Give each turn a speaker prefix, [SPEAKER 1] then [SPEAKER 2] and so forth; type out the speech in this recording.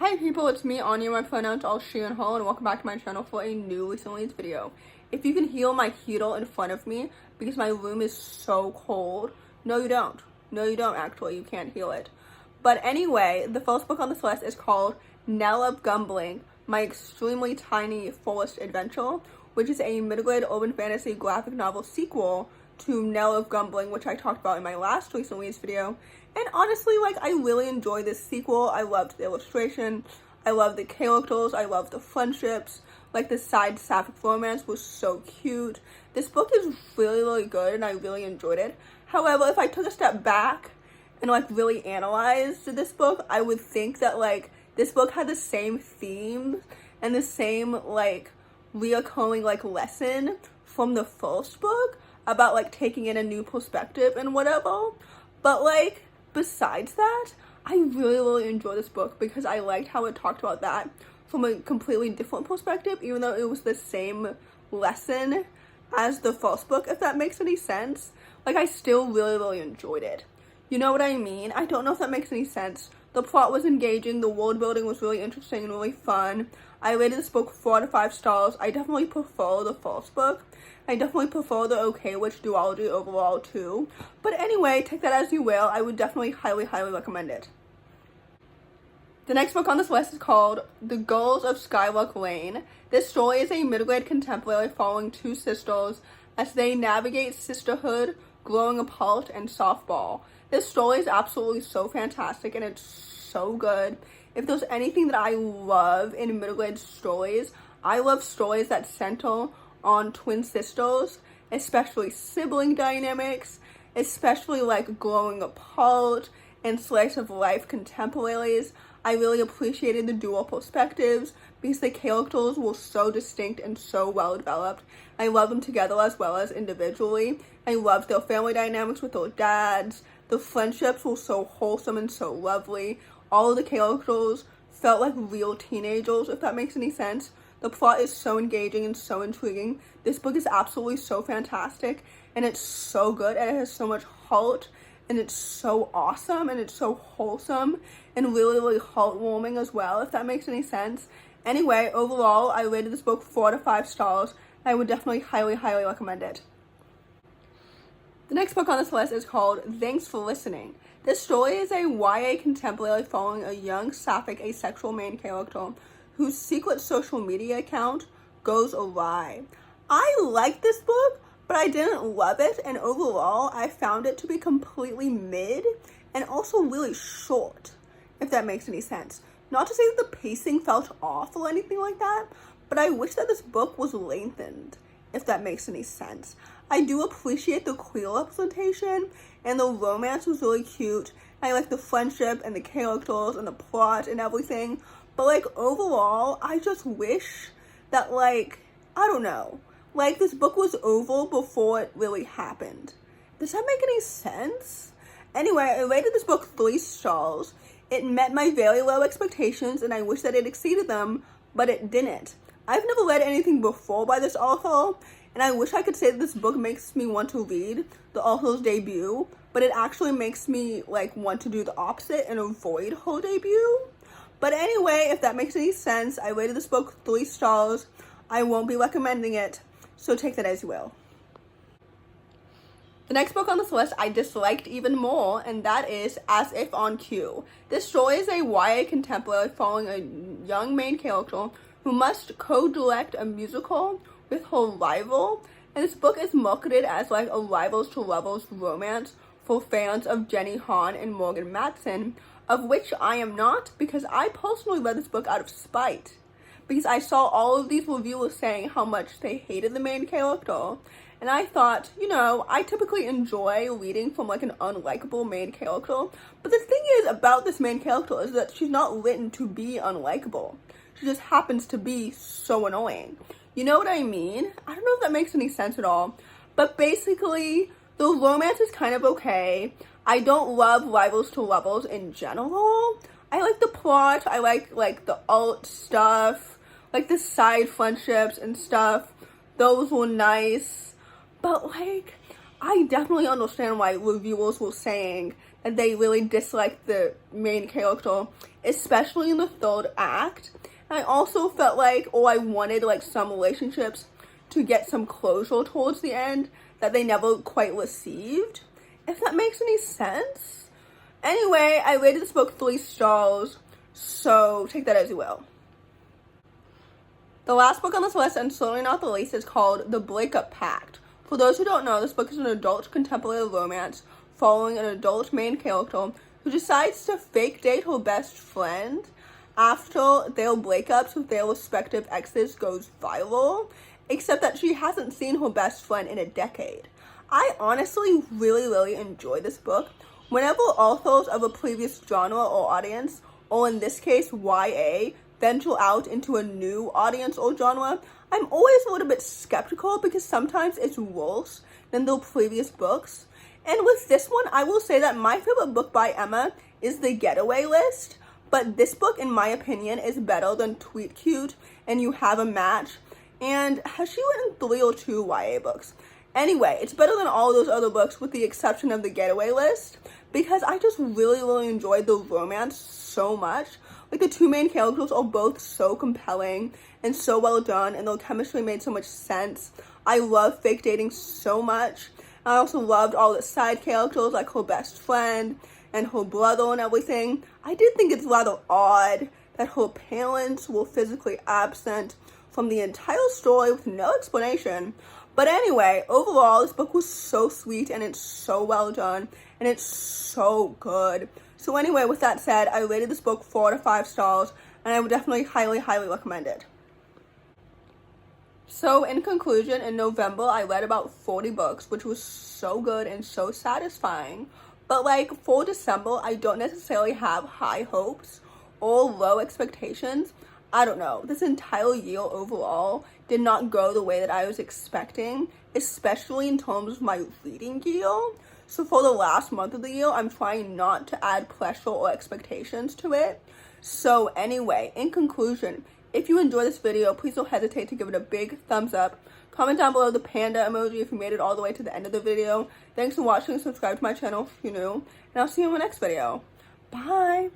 [SPEAKER 1] Hi people, it's me, Anja, my pronouns all she and her, and welcome back to my channel for a new recently video. If you can hear my heater in front of me, because my room is so cold. No you don't. No you don't actually, you can't hear it. But anyway, the first book on this list is called Nell of Gumbling, My Extremely Tiny Forest Adventure, which is a middle-grade urban fantasy graphic novel sequel to Nell of Gumbling, which I talked about in my last recent release video. And honestly, I really enjoyed this sequel. I loved the illustration, I loved the characters, I loved the friendships, the side sapphic romance was so cute. This book is really, really good and I really enjoyed it. However, if I took a step back and really analyzed this book, I would think that this book had the same themes and the same reoccurring lesson from the first book about taking in a new perspective and whatever. But besides that, I really, really enjoyed this book because I liked how it talked about that from a completely different perspective, even though it was the same lesson as the first book, if that makes any sense. I still really, really enjoyed it. You know what I mean? I don't know if that makes any sense. The plot was engaging, the world building was really interesting and really fun. I rated this book 4 out of 5 stars. I definitely prefer the first book. I definitely prefer the Okay Witch duology overall too. But anyway, take that as you will. I would definitely highly, highly recommend it. The next book on this list is called The Girls of Skylark Lane. This story is a middle-grade contemporary following two sisters as they navigate sisterhood, growing apart, and softball. This story is absolutely so fantastic and it's so good. If there's anything that I love in middle grade stories, I love stories that center on twin sisters, especially sibling dynamics, especially growing apart and slice of life contemporaries. I really appreciated the dual perspectives because the characters were so distinct and so well developed. I love them together as well as individually. I loved their family dynamics with their dads. The friendships were so wholesome and so lovely. All of the characters felt like real teenagers, if that makes any sense. The plot is so engaging and so intriguing. This book is absolutely so fantastic and it's so good and it has so much heart and it's so awesome and it's so wholesome and really, really heartwarming as well, if that makes any sense. Anyway, overall, I rated this book 4 out of 5 stars. I would definitely highly, highly recommend it. The next book on this list is called Thanks for Listening. This story is a YA contemporary following a young sapphic asexual main character whose secret social media account goes awry. I liked this book, but I didn't love it, and overall I found it to be completely mid and also really short, if that makes any sense. Not to say that the pacing felt off or anything like that, but I wish that this book was lengthened, if that makes any sense. I do appreciate the queer representation and the romance was really cute. I like the friendship and the characters and the plot and everything. But overall, I just wish that I don't know. This book was over before it really happened. Does that make any sense? Anyway, I rated this book 3 stars. It met my very low expectations and I wish that it exceeded them, but it didn't. I've never read anything before by this author, and I wish I could say that this book makes me want to read the author's debut, but it actually makes me want to do the opposite and avoid her debut. But anyway, if that makes any sense, I rated this book 3 stars. I won't be recommending it, so take that as you will. The next book on this list I disliked even more, and that is As If on Cue. This story is a YA contemporary following a young main character who must co-direct a musical with her rival, and this book is marketed as a rivals to lovers romance for fans of Jenny Han and Morgan Matson, of which I am not, because I personally read this book out of spite, because I saw all of these reviewers saying how much they hated the main character, and I thought, I typically enjoy reading from an unlikable main character, but the thing is about this main character is that she's not written to be unlikable. She just happens to be so annoying. You know what I mean? I don't know if that makes any sense at all, but basically, the romance is kind of okay. I don't love rivals to lovers in general. I like the plot, I like the alt stuff, the side friendships and stuff. Those were nice, but I definitely understand why reviewers were saying that they really disliked the main character, especially in the third act. And I also felt like, I wanted like some relationships to get some closure towards the end that they never quite received, if that makes any sense. Anyway, I rated this book 3 stars, so take that as you will. The last book on this list, and certainly not the least, is called The Breakup Pact. For those who don't know, this book is an adult contemporary romance following an adult main character who decides to fake date her best friend after their breakups with their respective exes goes viral, except that she hasn't seen her best friend in a decade. I honestly really enjoy this book. Whenever authors of a previous genre or audience, or in this case YA, venture out into a new audience or genre, I'm always a little bit skeptical because sometimes it's worse than their previous books. And with this one, I will say that my favorite book by Emma is The Getaway List, but this book, in my opinion, is better than Tweet Cute and You Have a Match. And has she written 3 or 2 YA books? Anyway, it's better than all those other books with the exception of The Getaway List, because I just really enjoyed the romance so much. Like, the 2 main characters are both so compelling and so well done, and their chemistry made so much sense. I love fake dating so much. I also loved all the side characters, like her best friend and her brother and everything. I did think it's rather odd that her parents were physically absent from the entire story with no explanation. But anyway, overall, this book was so sweet and it's so well done and it's so good. So anyway, with that said, I rated this book 4 to 5 stars and I would definitely highly recommend it. So in conclusion, in November, I read about 40 books, which was so good and so satisfying. But like for December, I don't necessarily have high hopes or low expectations. I don't know, this entire year overall did not go the way that I was expecting, especially in terms of my reading year. So for the last month of the year, I'm trying not to add pressure or expectations to it. So anyway, in conclusion, if you enjoyed this video, please don't hesitate to give it a big thumbs up. Comment down below the panda emoji if you made it all the way to the end of the video. Thanks for watching, subscribe to my channel if you're new, and I'll see you in my next video. Bye!